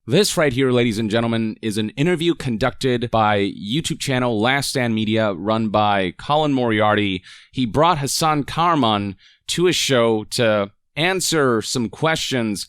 This right here, ladies and gentlemen, is an interview conducted by YouTube channel Last Stand Media, run by Colin Moriarty. He brought Hassan Kahraman to his show to answer some questions.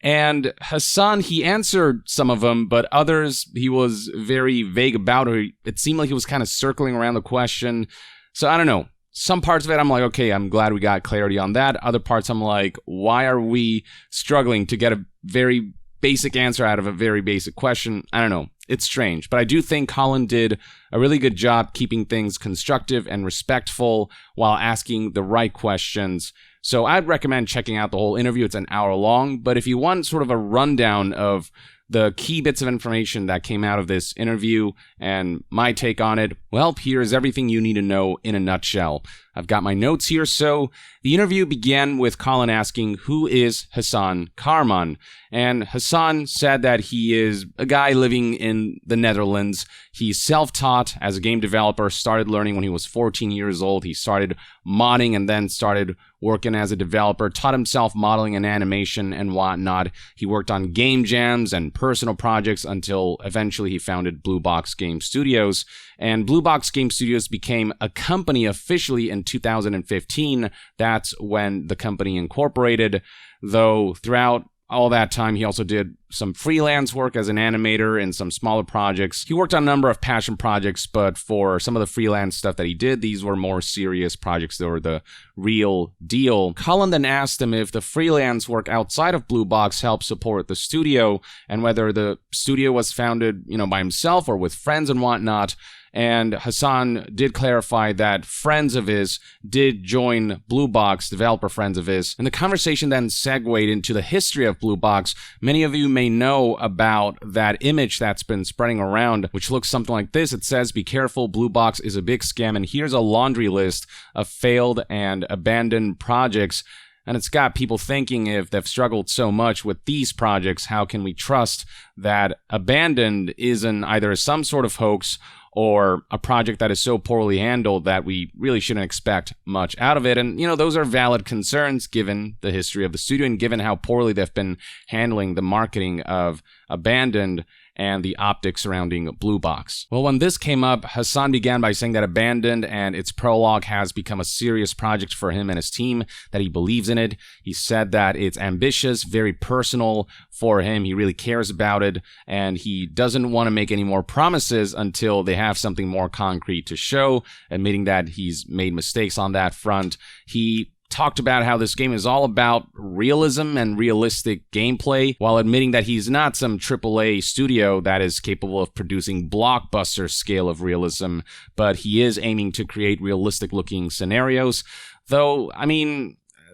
And Hassan, he answered some of them, but others he was very vague about. It seemed like he was kind of circling around the question. So I don't know. Some parts of it, I'm like, okay, I'm glad we got clarity on that. Other parts, I'm like, why are we struggling to get a very basic answer out of a very basic question? I don't know. It's strange. But I do think Colin did a really good job keeping things constructive and respectful while asking the right questions. So I'd recommend checking out the whole interview. It's an hour long. But if you want sort of a rundown of the key bits of information that came out of this interview and my take on it, well, here's everything you need to know in a nutshell. I've got my notes here. So the interview began with Colin asking, who is Hassan Kahraman? And Hassan said that he is a guy living in the Netherlands. He's self-taught as a game developer, started learning when he was 14 years old. He started modding and then started working as a developer, taught himself modeling and animation and whatnot. He worked on game jams and personal projects until eventually he founded Blue Box Game Studios. And Blue Box Game Studios became a company officially in 2015. That's when the company incorporated, though throughout all that time, he also did some freelance work as an animator in some smaller projects. He worked on a number of passion projects, but for some of the freelance stuff that he did, these were more serious projects. They were the real deal. Colin then asked him if the freelance work outside of Blue Box helped support the studio, and whether the studio was founded, by himself or with friends and whatnot. And Hassan did clarify that friends of his did join Blue Box, developer friends of his. And the conversation then segued into the history of Blue Box. Many of you may know about that image that's been spreading around, which looks something like this. It says, "Be careful, Blue Box is a big scam." And here's a laundry list of failed and abandoned projects. And it's got people thinking, if they've struggled so much with these projects, how can we trust that abandoned isn't either some sort of hoax or a project that is so poorly handled that we really shouldn't expect much out of it? And, those are valid concerns given the history of the studio and given how poorly they've been handling the marketing of Abandoned and the optics surrounding Blue Box. Well, when this came up, Hassan began by saying that Abandoned and its prologue has become a serious project for him and his team, that he believes in it. He said that it's ambitious, very personal for him. He really cares about it, and he doesn't want to make any more promises until they have something more concrete to show, admitting that he's made mistakes on that front. He talked about how this game is all about realism and realistic gameplay, while admitting that he's not some AAA studio that is capable of producing blockbuster scale of realism, but he is aiming to create realistic-looking scenarios. Though,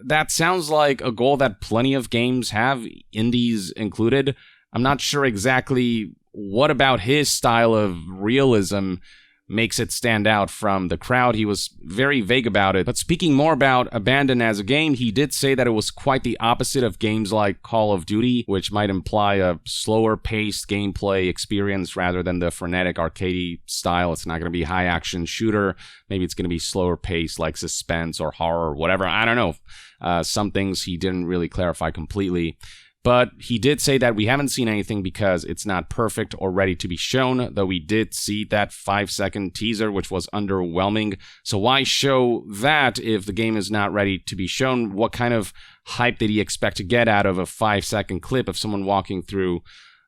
that sounds like a goal that plenty of games have, indies included. I'm not sure exactly what about his style of realism makes it stand out from the crowd. He was very vague about it. But speaking more about Abandoned as a game, he did say that it was quite the opposite of games like Call of Duty, which might imply a slower-paced gameplay experience rather than the frenetic arcadey style. It's not going to be a high-action shooter. Maybe it's going to be slower-paced like suspense or horror or whatever. I don't know. Some things he didn't really clarify completely. But he did say that we haven't seen anything because it's not perfect or ready to be shown, though we did see that 5-second teaser, which was underwhelming. So why show that if the game is not ready to be shown? What kind of hype did he expect to get out of a 5-second clip of someone walking through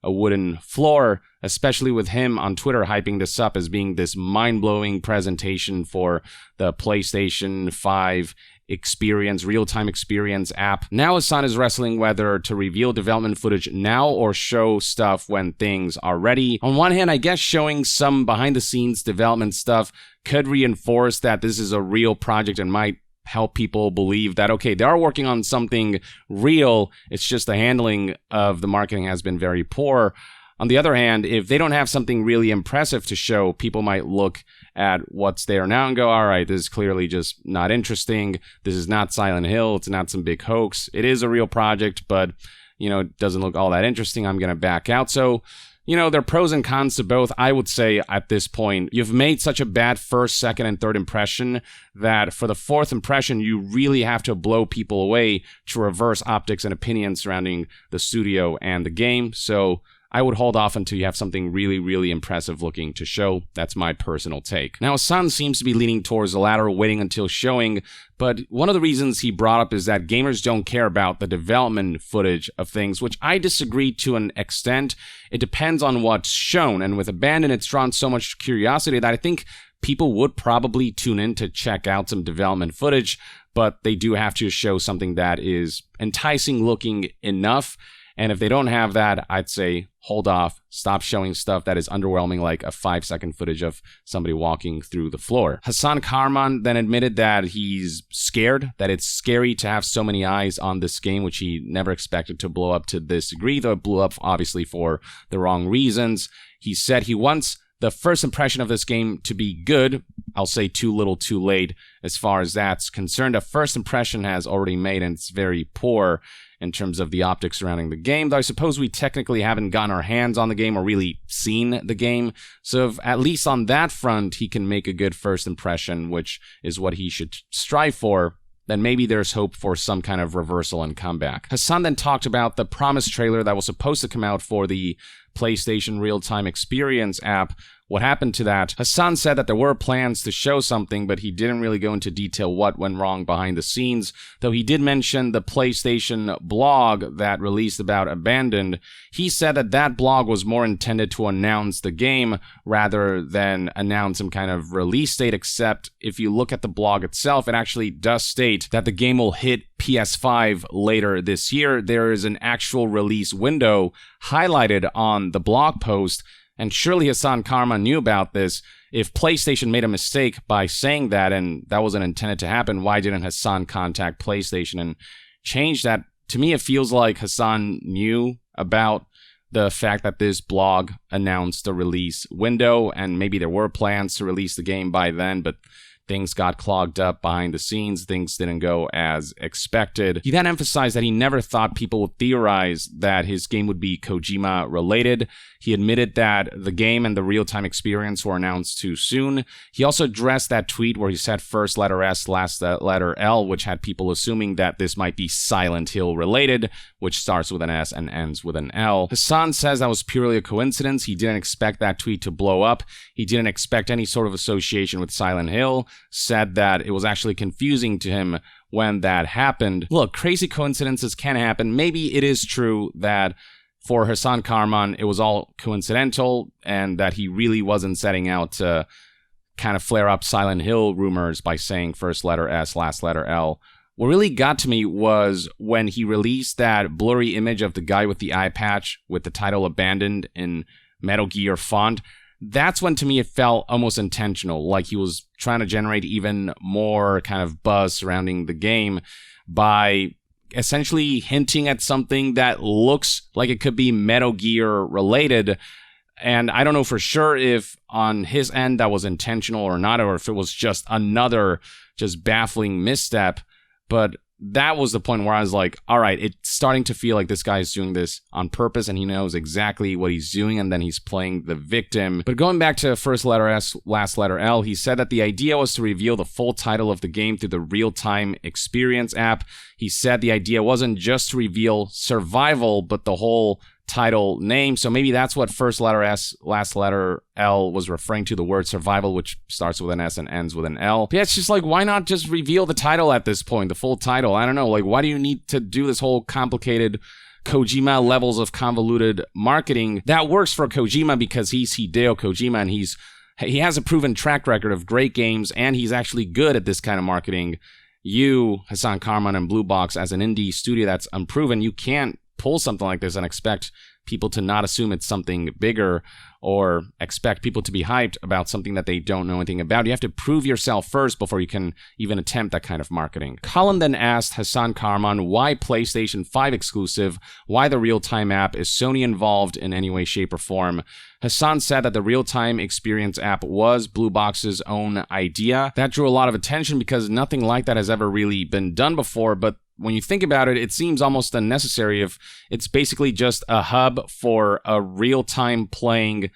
a wooden floor, especially with him on Twitter hyping this up as being this mind-blowing presentation for the PlayStation 5 experience, real-time experience app. Now Hassan is wrestling whether to reveal development footage now or show stuff when things are ready. On one hand, I guess showing some behind-the-scenes development stuff could reinforce that this is a real project and might help people believe that, okay, they are working on something real. It's just the handling of the marketing has been very poor. On the other hand, if they don't have something really impressive to show, people might look at what's there now and go, all right, this is clearly just not interesting. This is not Silent Hill. It's not some big hoax. It is a real project, but, it doesn't look all that interesting. I'm going to back out. So, there are pros and cons to both. I would say at this point, you've made such a bad first, second, and third impression that for the fourth impression, you really have to blow people away to reverse optics and opinions surrounding the studio and the game. So I would hold off until you have something really, really impressive looking to show. That's my personal take. Now, Hassan seems to be leaning towards the latter, waiting until showing, but one of the reasons he brought up is that gamers don't care about the development footage of things, which I disagree to an extent. It depends on what's shown, and with Abandon, it's drawn so much curiosity that I think people would probably tune in to check out some development footage, but they do have to show something that is enticing looking enough. And if they don't have that, I'd say hold off, stop showing stuff that is underwhelming, like a 5-second footage of somebody walking through the floor. Hassan Kahraman then admitted that he's scared, that it's scary to have so many eyes on this game, which he never expected to blow up to this degree, though it blew up obviously for the wrong reasons. He said he wants the first impression of this game to be good. I'll say too little too late as far as that's concerned. A first impression has already made, and it's very poor in terms of the optics surrounding the game, though I suppose we technically haven't gotten our hands on the game or really seen the game. So if at least on that front he can make a good first impression, which is what he should strive for, then maybe there's hope for some kind of reversal and comeback. Hassan then talked about the promised trailer that was supposed to come out for the PlayStation Real-Time Experience app. What happened to that? Hassan said that there were plans to show something, but he didn't really go into detail what went wrong behind the scenes, though he did mention the PlayStation blog that released about Abandoned. He said that that blog was more intended to announce the game rather than announce some kind of release date, except if you look at the blog itself, it actually does state that the game will hit PS5 later this year. There is an actual release window highlighted on the blog post, and surely Hassan Kahraman knew about this. If PlayStation made a mistake by saying that, and that wasn't intended to happen, why didn't Hassan contact PlayStation and change that? To me, it feels like Hassan knew about the fact that this blog announced the release window, and maybe there were plans to release the game by then, but things got clogged up behind the scenes. Things didn't go as expected. He then emphasized that he never thought people would theorize that his game would be Kojima related. He admitted that the game and the real-time experience were announced too soon. He also addressed that tweet where he said first letter S, last letter L, which had people assuming that this might be Silent Hill related, which starts with an S and ends with an L. Hassan says that was purely a coincidence. He didn't expect that tweet to blow up. He didn't expect any sort of association with Silent Hill. Said that it was actually confusing to him when that happened. Look, crazy coincidences can happen. Maybe it is true that for Hassan Kahraman, it was all coincidental and that he really wasn't setting out to kind of flare up Silent Hill rumors by saying first letter S, last letter L. What really got to me was when he released that blurry image of the guy with the eye patch with the title Abandoned in Metal Gear font. That's when, to me, it felt almost intentional, like he was trying to generate even more kind of buzz surrounding the game by essentially hinting at something that looks like it could be Metal Gear related. And I don't know for sure if on his end that was intentional or not, or if it was just another just baffling misstep. But that was the point where I was like, all right, it's starting to feel like this guy is doing this on purpose and he knows exactly what he's doing, and then he's playing the victim. But going back to first letter S, last letter L, he said that the idea was to reveal the full title of the game through the real-time experience app. He said the idea wasn't just to reveal survival, but the whole title name. So maybe that's what first letter S, last letter L was referring to, the word survival, which starts with an S and ends with an L. But yeah, it's just like, why not just reveal the title at this point, the full title? I don't know, like, why do you need to do this whole complicated Kojima levels of convoluted marketing? That works for Kojima because he's Hideo Kojima and he has a proven track record of great games, and he's actually good at this kind of marketing. You, Hassan Kahraman and Blue Box, as an indie studio that's unproven, you can't pull something like this and expect people to not assume it's something bigger or expect people to be hyped about something that they don't know anything about. You have to prove yourself first before you can even attempt that kind of marketing. Colin then asked Hassan Kahraman why PlayStation 5 exclusive, why the real-time app, is Sony involved in any way, shape, or form? Hassan said that the real-time experience app was Blue Box's own idea. That drew a lot of attention because nothing like that has ever really been done before, but when you think about it, it seems almost unnecessary if it's basically just a hub for a real-time playing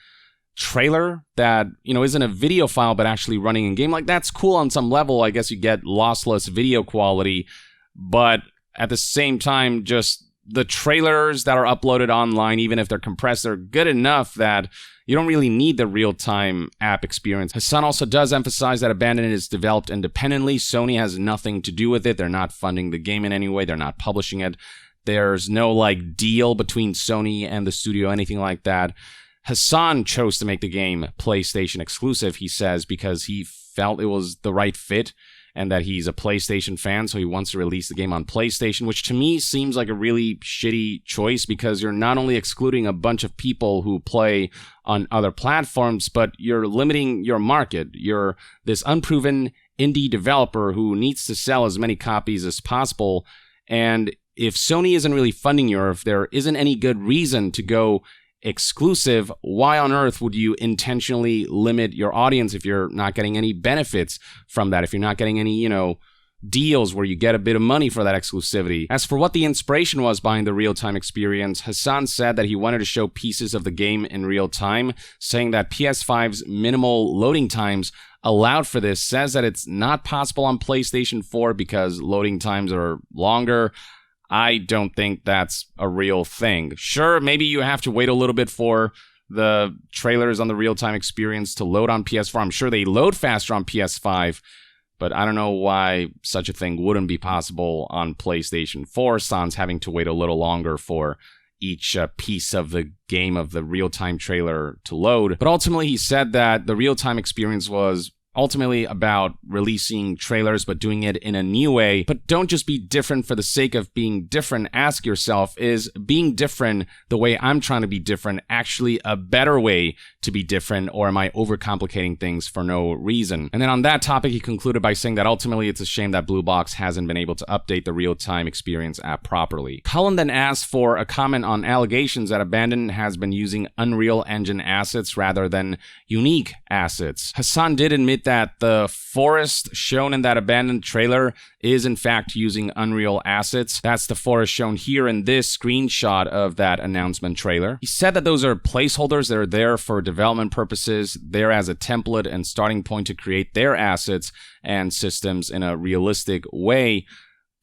trailer that, you know, isn't a video file but actually running in game. Like, that's cool on some level. I guess you get lossless video quality, but at the same time, just the trailers that are uploaded online, even if they're compressed, they're good enough that you don't really need the real-time app experience. Hassan also does emphasize that Abandoned is developed independently. Sony has nothing to do with it. They're not funding the game in any way. They're not publishing it. There's no like deal between Sony and the studio, anything like that. Hassan chose to make the game PlayStation exclusive, he says, because he felt it was the right fit and that he's a PlayStation fan, so he wants to release the game on PlayStation, which to me seems like a really shitty choice because you're not only excluding a bunch of people who play on other platforms, but you're limiting your market. You're this unproven indie developer who needs to sell as many copies as possible, and if Sony isn't really funding you, or if there isn't any good reason to go exclusive, why on earth would you intentionally limit your audience if you're not getting any benefits from that, if you're not getting any, deals where you get a bit of money for that exclusivity? As for what the inspiration was behind the real-time experience, Hassan said that he wanted to show pieces of the game in real time, saying that PS5's minimal loading times allowed for this, says that it's not possible on PlayStation 4 because loading times are longer. I don't think that's a real thing. Sure, maybe you have to wait a little bit for the trailers on the real-time experience to load on PS4. I'm sure they load faster on PS5, but I don't know why such a thing wouldn't be possible on PlayStation 4, sans having to wait a little longer for each piece of the game of the real-time trailer to load. But ultimately, he said that the real-time experience was ultimately about releasing trailers, but doing it in a new way. But don't just be different for the sake of being different. Ask yourself, is being different the way I'm trying to be different actually a better way to be different, or am I overcomplicating things for no reason? And then on that topic, he concluded by saying that ultimately it's a shame that Blue Box hasn't been able to update the real-time experience app properly. Cullen then asked for a comment on allegations that Abandoned has been using Unreal Engine assets rather than unique assets. Hassan did admit that the forest shown in that Abandoned trailer is in fact using Unreal assets. That's the forest shown here in this screenshot of that announcement trailer. He said that those are placeholders that are there for development purposes, there as a template and starting point to create their assets and systems in a realistic way.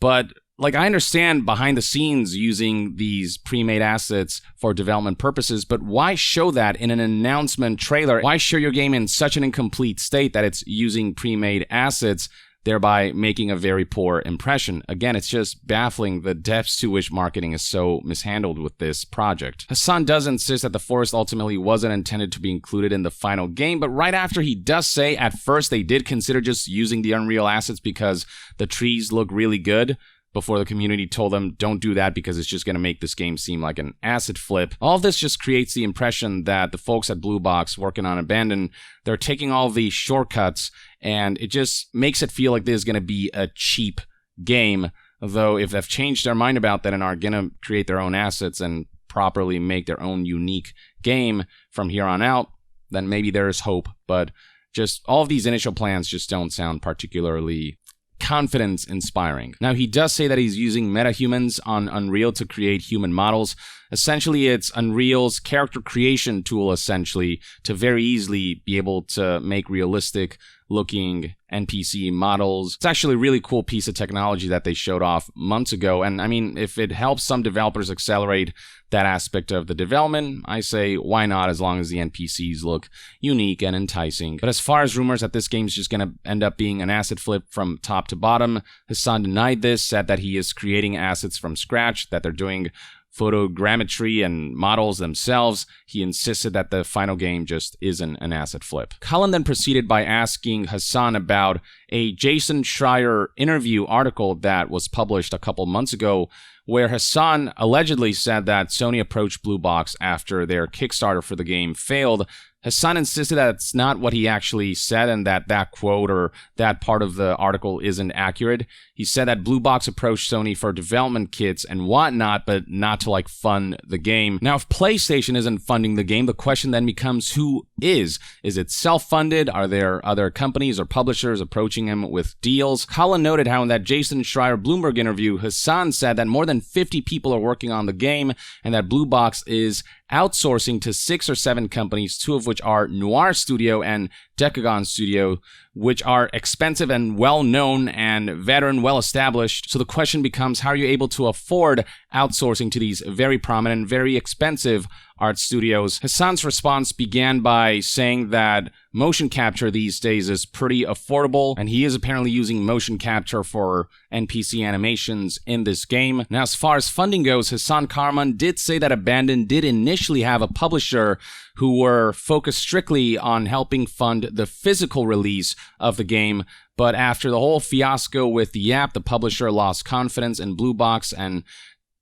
But I understand behind the scenes using these pre-made assets for development purposes, but why show that in an announcement trailer? Why show your game in such an incomplete state that it's using pre-made assets, thereby making a very poor impression? Again, it's just baffling the depths to which marketing is so mishandled with this project. Hassan does insist that the forest ultimately wasn't intended to be included in the final game, but right after he does say at first they did consider just using the Unreal assets because the trees look really good, before the community told them, don't do that because it's just going to make this game seem like an asset flip. All of this just creates the impression that the folks at Blue Box working on Abandoned, they're taking all these shortcuts, and it just makes it feel like this is going to be a cheap game. Though if they've changed their mind about that and are going to create their own assets and properly make their own unique game from here on out, then maybe there's hope. But just all of these initial plans just don't sound particularly confidence-inspiring. Now, he does say that he's using metahumans on Unreal to create human models. Essentially, it's Unreal's character creation tool, essentially, to very easily be able to make realistic-looking NPC models. It's actually a really cool piece of technology that they showed off months ago, and I mean, if it helps some developers accelerate that aspect of the development, I say why not, as long as the NPCs look unique and enticing. But as far as rumors that this game's just gonna end up being an asset flip from top to bottom, Hassan denied this, said that he is creating assets from scratch, that they're doing photogrammetry and models themselves. He insisted that the final game just isn't an asset flip. Cullen then proceeded by asking Hassan about a Jason Schreier interview article that was published a couple months ago, where Hassan allegedly said that Sony approached Blue Box after their Kickstarter for the game failed. Hassan insisted that it's not what he actually said and that that quote or that part of the article isn't accurate. He said that Blue Box approached Sony for development kits and whatnot, but not to fund the game. Now, if PlayStation isn't funding the game, the question then becomes who is? Is it self-funded? Are there other companies or publishers approaching him with deals? Cullen noted how in that Jason Schreier Bloomberg interview, Hassan said that more than 50 people are working on the game and that Blue Box is outsourcing to 6 or 7 companies, 2 of which are Noir Studio and Decagon Studio, which are expensive and well-known and veteran, well-established. So the question becomes, how are you able to afford outsourcing to these very prominent, very expensive art studios? Hassan's response began by saying that motion capture these days is pretty affordable, and he is apparently using motion capture for NPC animations in this game. Now, as far as funding goes, Hassan Kahraman did say that Abandoned did initially have a publisher who were focused strictly on helping fund the physical release of the game, but after the whole fiasco with the app, the publisher lost confidence in Blue Box and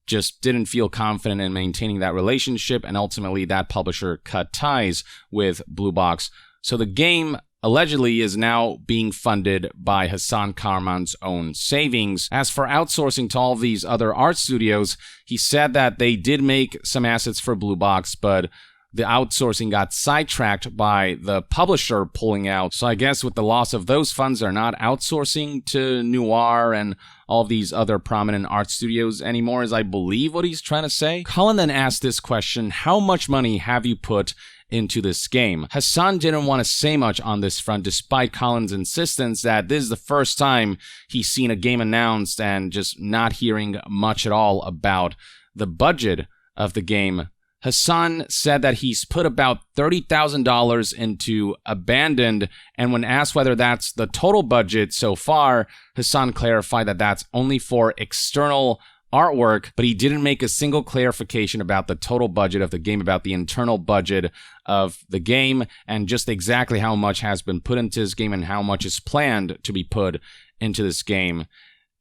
just didn't feel confident in maintaining that relationship, and ultimately that publisher cut ties with Blue Box. So the game allegedly is now being funded by Hassan Kahraman's own savings. As for outsourcing to all of these other art studios, he said that they did make some assets for Blue Box, but the outsourcing got sidetracked by the publisher pulling out. So I guess with the loss of those funds, they're not outsourcing to Noir and all of these other prominent art studios anymore, is I believe what he's trying to say. Colin then asked this question: how much money have you put into this game? Hassan didn't want to say much on this front, despite Colin's insistence that this is the first time he's seen a game announced and just not hearing much at all about the budget of the game. Hassan said that he's put about $30,000 into Abandoned, and when asked whether that's the total budget so far, Hassan clarified that that's only for external artwork, but he didn't make a single clarification about the total budget of the game, about the internal budget of the game, and just exactly how much has been put into this game and how much is planned to be put into this game.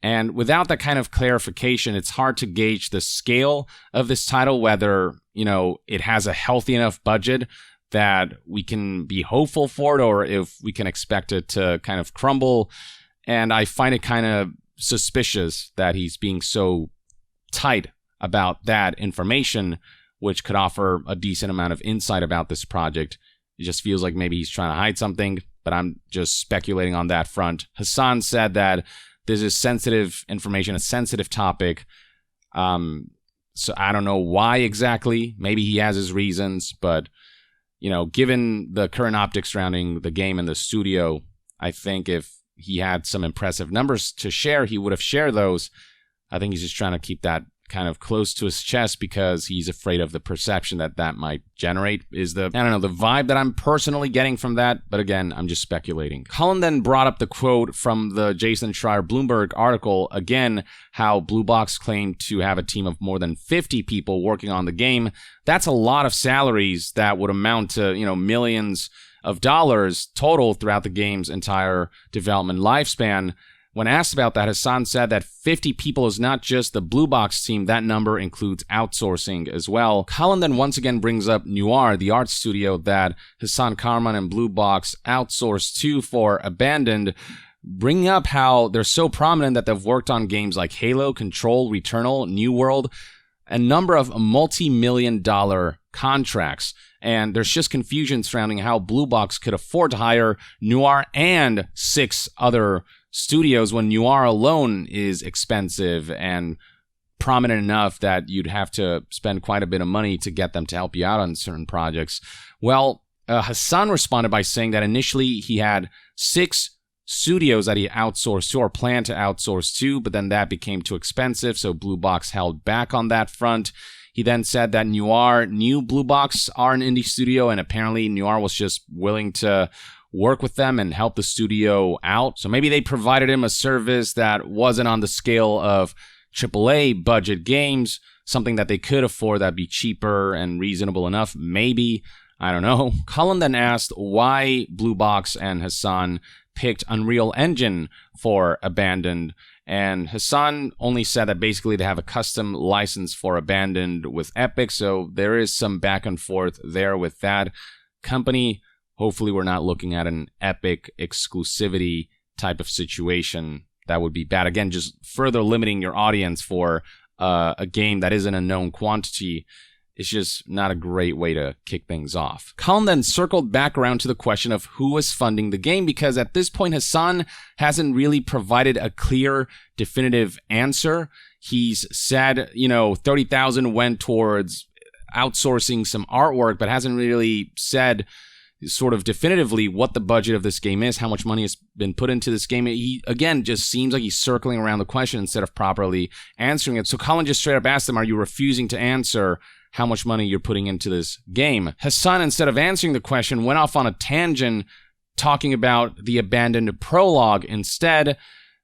And without that kind of clarification, it's hard to gauge the scale of this title, whether, it has a healthy enough budget that we can be hopeful for it, or if we can expect it to kind of crumble. And I find it kind of suspicious that he's being so tight about that information, which could offer a decent amount of insight about this project. It just feels like maybe he's trying to hide something, but I'm just speculating on that front. Hassan said that this is sensitive information, a sensitive topic. So I don't know why exactly. Maybe he has his reasons, but, given the current optics surrounding the game and the studio, I think if he had some impressive numbers to share, he would have shared those. I think he's just trying to keep that kind of close to his chest because he's afraid of the perception that might generate, is the vibe that I'm personally getting from that. But again, I'm just speculating. Colin then brought up the quote from the Jason Schreier Bloomberg article, again, how Blue Box claimed to have a team of more than 50 people working on the game. That's a lot of salaries that would amount to, millions of dollars total throughout the game's entire development lifespan. When asked about that, Hassan said that 50 people is not just the Blue Box team, that number includes outsourcing as well. Colin then once again brings up Noir, the art studio that Hassan Kahraman and Blue Box outsourced to for Abandoned, bringing up how they're so prominent that they've worked on games like Halo, Control, Returnal, New World, a number of multi-million-dollar contracts. And there's just confusion surrounding how Blue Box could afford to hire Noir and 6 other studios when Noir alone is expensive and prominent enough that you'd have to spend quite a bit of money to get them to help you out on certain projects. Well, Hassan responded by saying that initially he had 6 studios that he outsourced to or planned to outsource to, but then that became too expensive, so Blue Box held back on that front. He then said that Noir knew Blue Box are an indie studio, and apparently Noir was just willing to work with them and help the studio out. So maybe they provided him a service that wasn't on the scale of AAA budget games, something that they could afford that'd be cheaper and reasonable enough. Maybe, I don't know. Colin then asked why Blue Box and Hassan picked Unreal Engine for Abandoned, and Hassan only said that basically they have a custom license for Abandoned with Epic, so there is some back and forth there with that company. Hopefully we're not looking at an Epic exclusivity type of situation. That would be bad. Again, just further limiting your audience for a game that isn't a known quantity. It's just not a great way to kick things off. Colin then circled back around to the question of who is funding the game, because at this point Hassan hasn't really provided a clear, definitive answer. He's said, $30,000 went towards outsourcing some artwork, but hasn't really said sort of definitively what the budget of this game is, how much money has been put into this game. He, again, just seems like he's circling around the question instead of properly answering it. So Colin just straight up asked him, are you refusing to answer how much money you're putting into this game? Hassan, instead of answering the question, went off on a tangent talking about the abandoned prologue instead,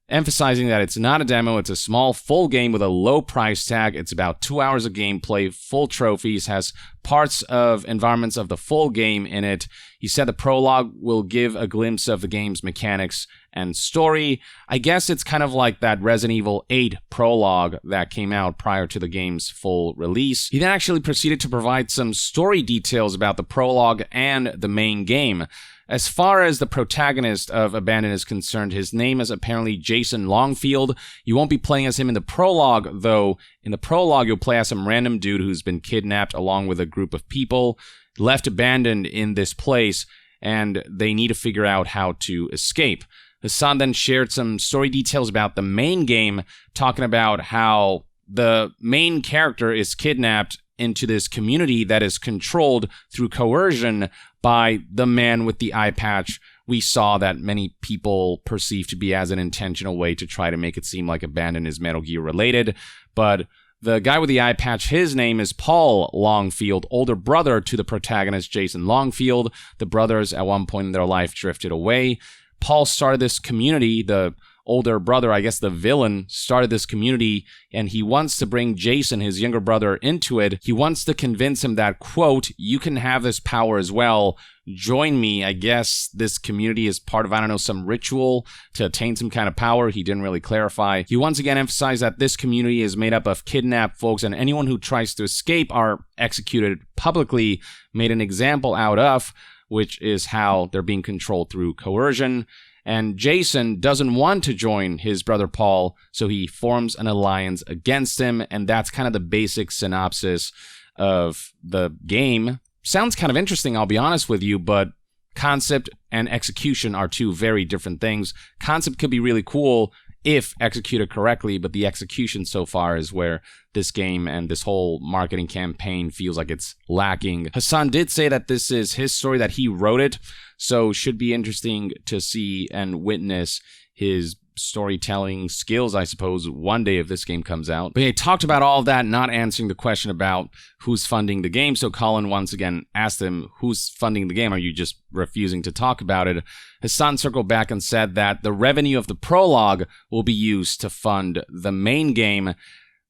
emphasizing that it's not a demo, it's a small, full game with a low price tag. It's about 2 hours of gameplay, full trophies, has parts of environments of the full game in it. He said the prologue will give a glimpse of the game's mechanics and story. I guess it's kind of like that Resident Evil 8 prologue that came out prior to the game's full release. He then actually proceeded to provide some story details about the prologue and the main game. As far as the protagonist of Abandon is concerned, his name is apparently Jason Longfield. You won't be playing as him in the prologue, though. In the prologue, you'll play as some random dude who's been kidnapped along with a group of people, left abandoned in this place, and they need to figure out how to escape. Hassan then shared some story details about the main game, talking about how the main character is kidnapped into this community that is controlled through coercion by the man with the eye patch we saw that many people perceive to be as an intentional way to try to make it seem like Abandon is Metal Gear related. But the guy with the eye patch, his name is Paul Longfield, older brother to the protagonist Jason Longfield. The brothers at one point in their life drifted away. Paul started this community, the older brother, I guess the villain, started this community, and he wants to bring Jason, his younger brother, into it. He wants to convince him that, quote, you can have this power as well. Join me. I guess this community is part of, I don't know, some ritual to attain some kind of power. He didn't really clarify. He once again emphasized that this community is made up of kidnapped folks, and anyone who tries to escape are executed publicly, made an example out of, which is how they're being controlled through coercion. And Jason doesn't want to join his brother Paul, so he forms an alliance against him, and that's kind of the basic synopsis of the game. Sounds kind of interesting, I'll be honest with you, but concept and execution are two very different things. Concept could be really cool if executed correctly, but the execution so far is where this game and this whole marketing campaign feels like it's lacking. Hassan did say that this is his story, that he wrote it, so should be interesting to see and witness his storytelling skills, I suppose, one day if this game comes out. But he talked about all of that, not answering the question about who's funding the game. So Colin once again asked him, who's funding the game? Are you just refusing to talk about it? Hassan circled back and said that the revenue of the prologue will be used to fund the main game.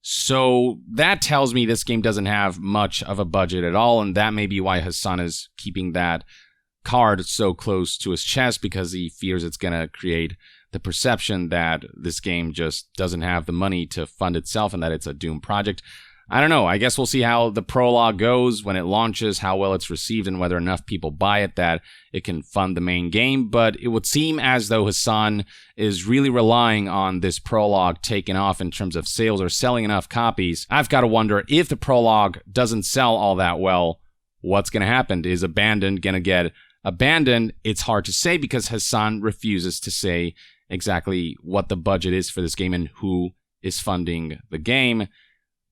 So that tells me this game doesn't have much of a budget at all, and that may be why Hassan is keeping that card so close to his chest, because he fears it's going to create the perception that this game just doesn't have the money to fund itself and that it's a doomed project. I don't know. I guess we'll see how the prologue goes when it launches, how well it's received, and whether enough people buy it that it can fund the main game. But it would seem as though Hassan is really relying on this prologue taking off in terms of sales or selling enough copies. I've got to wonder, if the prologue doesn't sell all that well, what's going to happen? Is Abandon going to get abandoned? It's hard to say, because Hassan refuses to say exactly what the budget is for this game and who is funding the game.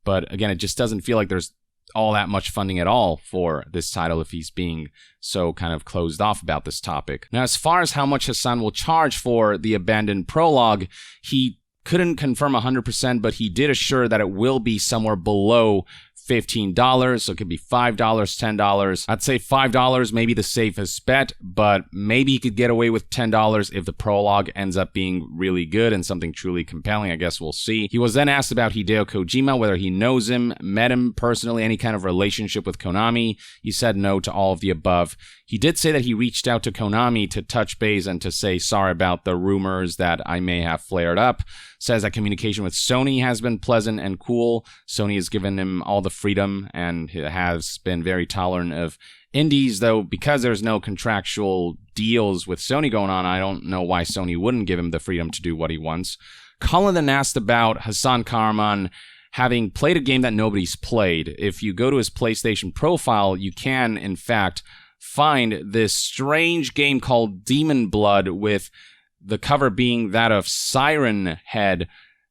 But again, it just doesn't feel like there's all that much funding at all for this title if he's being so kind of closed off about this topic. Now, as far as how much Hassan will charge for the abandoned prologue, he couldn't confirm 100%, but he did assure that it will be somewhere below $15, so it could be $5, $10. I'd say $5 may be the safest bet, but maybe he could get away with $10 if the prologue ends up being really good and something truly compelling. I guess we'll see. He was then asked about Hideo Kojima, whether he knows him, met him personally, any kind of relationship with Konami. He said no to all of the above. He did say that he reached out to Konami to touch base and to say sorry about the rumors that I may have flared up. Says that communication with Sony has been pleasant and cool. Sony has given him all the freedom and has been very tolerant of indies, though because there's no contractual deals with Sony going on, I don't know why Sony wouldn't give him the freedom to do what he wants. Colin then asked about Hassan Kahraman having played a game that nobody's played. If you go to his PlayStation profile, you can, in fact, find this strange game called Demon Blood, with the cover being that of Siren Head.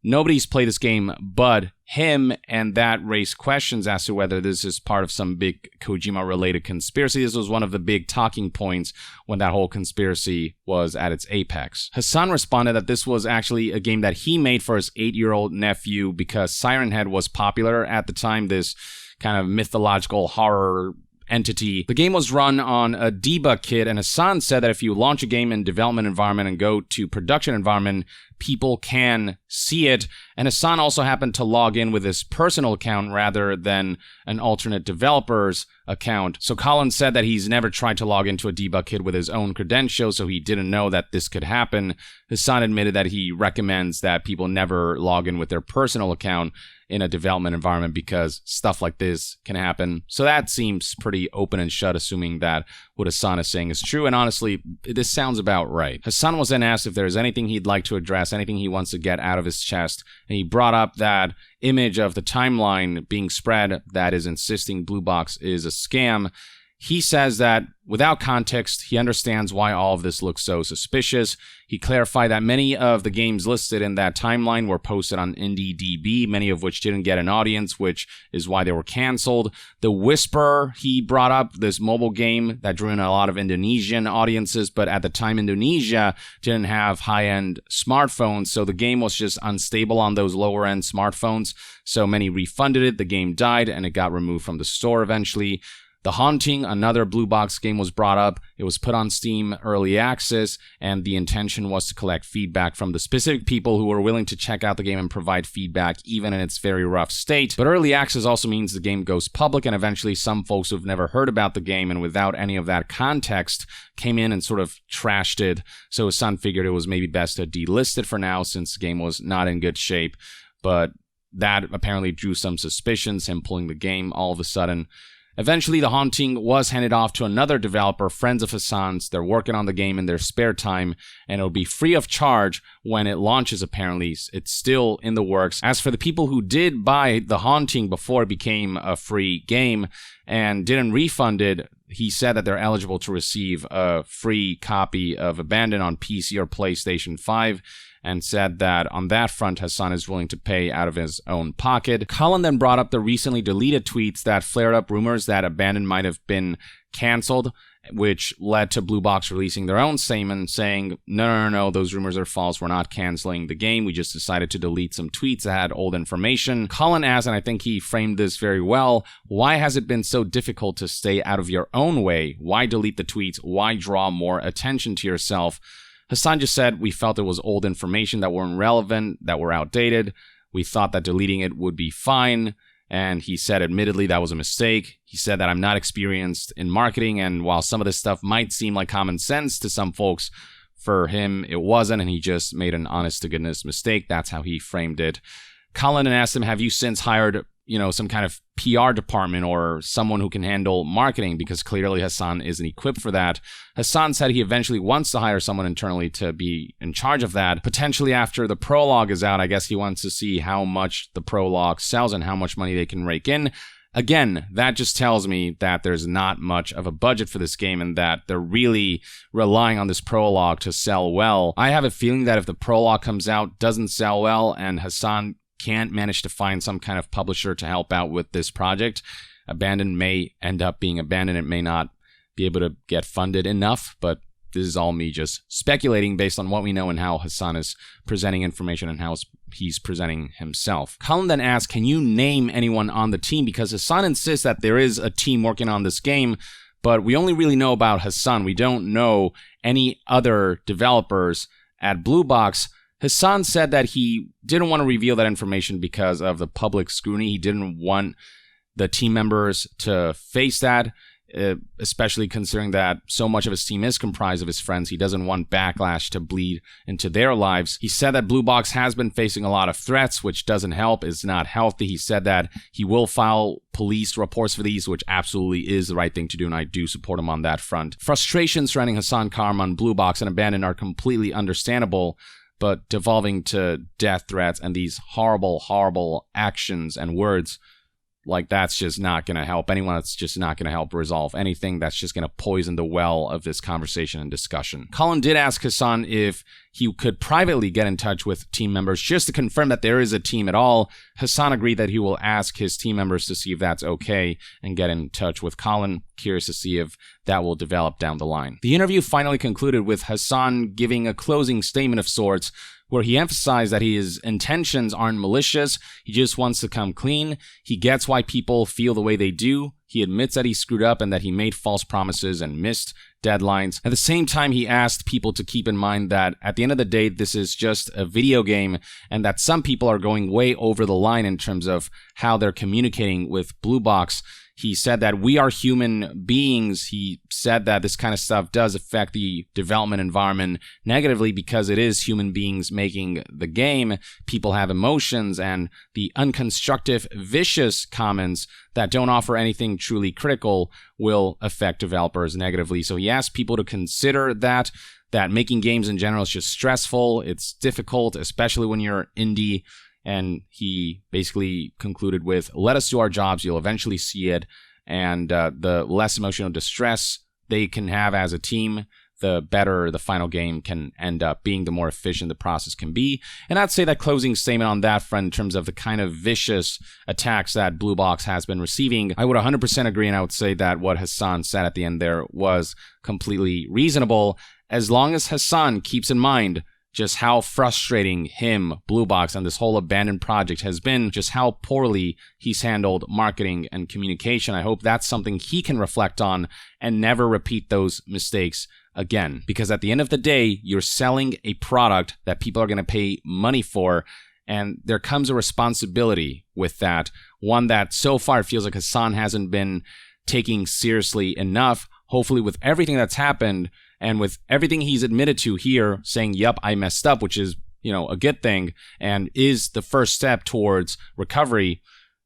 Nobody's played this game but him, and that raised questions as to whether this is part of some big Kojima-related conspiracy. This was one of the big talking points when that whole conspiracy was at its apex. Hassan responded that this was actually a game that he made for his 8-year-old nephew because Siren Head was popular at the time, this kind of mythological horror entity. The game was run on a debug kit, and Hassan said that if you launch a game in development environment and go to production environment, people can see it. And Hassan also happened to log in with his personal account rather than an alternate developer's account. So Colin said that he's never tried to log into a debug kit with his own credentials, so he didn't know that this could happen. Hassan admitted that he recommends that people never log in with their personal account in a development environment because stuff like this can happen. So that seems pretty open and shut, assuming that what Hassan is saying is true. And honestly, this sounds about right. Hassan was then asked if there's anything he'd like to address, anything he wants to get out of his chest. And he brought up that image of the timeline being spread that is insisting Blue Box is a scam. He says that without context, he understands why all of this looks so suspicious. He clarified that many of the games listed in that timeline were posted on IndieDB, many of which didn't get an audience, which is why they were canceled. The Whisper, he brought up, this mobile game that drew in a lot of Indonesian audiences, but at the time Indonesia didn't have high-end smartphones, so the game was just unstable on those lower-end smartphones, so many refunded it, the game died, and it got removed from the store eventually. The Haunting, another Blue Box game, was brought up. It was put on Steam Early Access, and the intention was to collect feedback from the specific people who were willing to check out the game and provide feedback, even in its very rough state. But Early Access also means the game goes public, and eventually some folks who've never heard about the game and without any of that context came in and sort of trashed it. So Hassan figured it was maybe best to delist it for now, since the game was not in good shape. But that apparently drew some suspicions, him pulling the game all of a sudden. Eventually, The Haunting was handed off to another developer, friends of Hassan's. They're working on the game in their spare time, and it'll be free of charge when it launches, apparently. It's still in the works. As for the people who did buy The Haunting before it became a free game and didn't refund it, he said that they're eligible to receive a free copy of Abandon on PC or PlayStation 5, and said that on that front, Hassan is willing to pay out of his own pocket. Colin then brought up the recently deleted tweets that flared up rumors that Abandon might have been canceled, which led to Blue Box releasing their own statement saying, no, those rumors are false. We're not canceling the game. We just decided to delete some tweets that had old information. Colin asked, and I think he framed this very well, why has it been so difficult to stay out of your own way? Why delete the tweets? Why draw more attention to yourself? Hassan just said, we felt it was old information that weren't relevant, that were outdated. We thought that deleting it would be fine. And he said, admittedly, that was a mistake. He said that I'm not experienced in marketing, and while some of this stuff might seem like common sense to some folks, for him, it wasn't, and he just made an honest-to-goodness mistake. That's how he framed it. Colin asked him, have you since hired, some kind of PR department or someone who can handle marketing? Because clearly Hassan isn't equipped for that. Hassan said he eventually wants to hire someone internally to be in charge of that. Potentially after the prologue is out, I guess he wants to see how much the prologue sells and how much money they can rake in. Again, that just tells me that there's not much of a budget for this game and that they're really relying on this prologue to sell well. I have a feeling that if the prologue comes out, doesn't sell well, and Hassan can't manage to find some kind of publisher to help out with this project, Abandon may end up being abandoned. It may not be able to get funded enough, but this is all me just speculating based on what we know and how Hassan is presenting information and how he's presenting himself. Colin then asked, can you name anyone on the team? Because Hassan insists that there is a team working on this game, but we only really know about Hassan. We don't know any other developers at Blue Box. Hassan said that he didn't want to reveal that information because of the public scrutiny. He didn't want the team members to face that, especially considering that so much of his team is comprised of his friends. He doesn't want backlash to bleed into their lives. He said that Blue Box has been facing a lot of threats, which doesn't help, is not healthy. He said that he will file police reports for these, which absolutely is the right thing to do, and I do support him on that front. Frustrations surrounding Hassan, Kahraman, Blue Box, and Abandon are completely understandable, but devolving to death threats and these horrible actions and words, like, that's just not going to help anyone. It's just not going to help resolve anything. That's just going to poison the well of this conversation and discussion. Colin did ask Hassan if he could privately get in touch with team members just to confirm that there is a team at all. Hassan agreed that he will ask his team members to see if that's okay and get in touch with Colin. Curious to see if that will develop down the line. The interview finally concluded with Hassan giving a closing statement of sorts, where he emphasized that his intentions aren't malicious, he just wants to come clean. He gets why people feel the way they do. He admits that he screwed up and that he made false promises and missed deadlines. At the same time, he asked people to keep in mind that at the end of the day, this is just a video game and that some people are going way over the line in terms of how they're communicating with Blue Box. He said that we are human beings. He said that this kind of stuff does affect the development environment negatively because it is human beings making the game. People have emotions, and the unconstructive, vicious comments that don't offer anything truly critical will affect developers negatively. So he asked people to consider that making games in general is just stressful. It's difficult, especially when you're indie. And he basically concluded with, let us do our jobs, you'll eventually see it. And the less emotional distress they can have as a team, the better the final game can end up being, the more efficient the process can be. And I'd say that closing statement on that front in terms of the kind of vicious attacks that Blue Box has been receiving, I would 100% agree, and I would say that what Hassan said at the end there was completely reasonable, as long as Hassan keeps in mind just how frustrating him, Blue Box, and this whole abandoned project has been, just how poorly he's handled marketing and communication. I hope that's something he can reflect on and never repeat those mistakes again. Because at the end of the day, you're selling a product that people are going to pay money for, and there comes a responsibility with that, one that so far feels like Hassan hasn't been taking seriously enough. Hopefully with everything that's happened, and with everything he's admitted to here, saying, yep, I messed up, which is, a good thing, and is the first step towards recovery,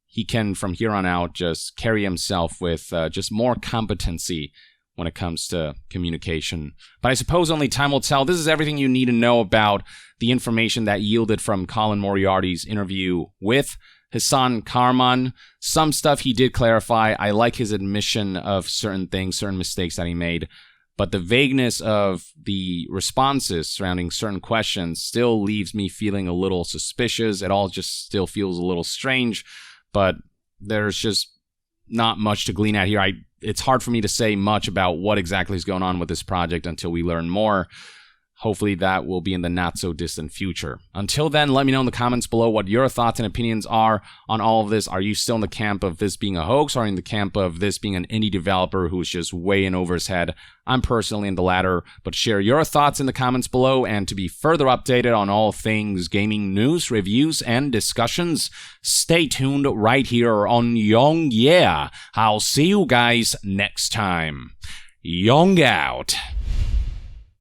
he can, from here on out, just carry himself with just more competency when it comes to communication. But I suppose only time will tell. This is everything you need to know about the information that yielded from Colin Moriarty's interview with Hassan Kahraman. Some stuff he did clarify. I like his admission of certain things, certain mistakes that he made. But the vagueness of the responses surrounding certain questions still leaves me feeling a little suspicious. It all just still feels a little strange, but there's just not much to glean at here. It's hard for me to say much about what exactly is going on with this project until we learn more. Hopefully that will be in the not-so-distant future. Until then, let me know in the comments below what your thoughts and opinions are on all of this. Are you still in the camp of this being a hoax, or in the camp of this being an indie developer who's just way in over his head? I'm personally in the latter, but share your thoughts in the comments below, and to be further updated on all things gaming news, reviews, and discussions, stay tuned right here on Young Yeah. I'll see you guys next time. Young out.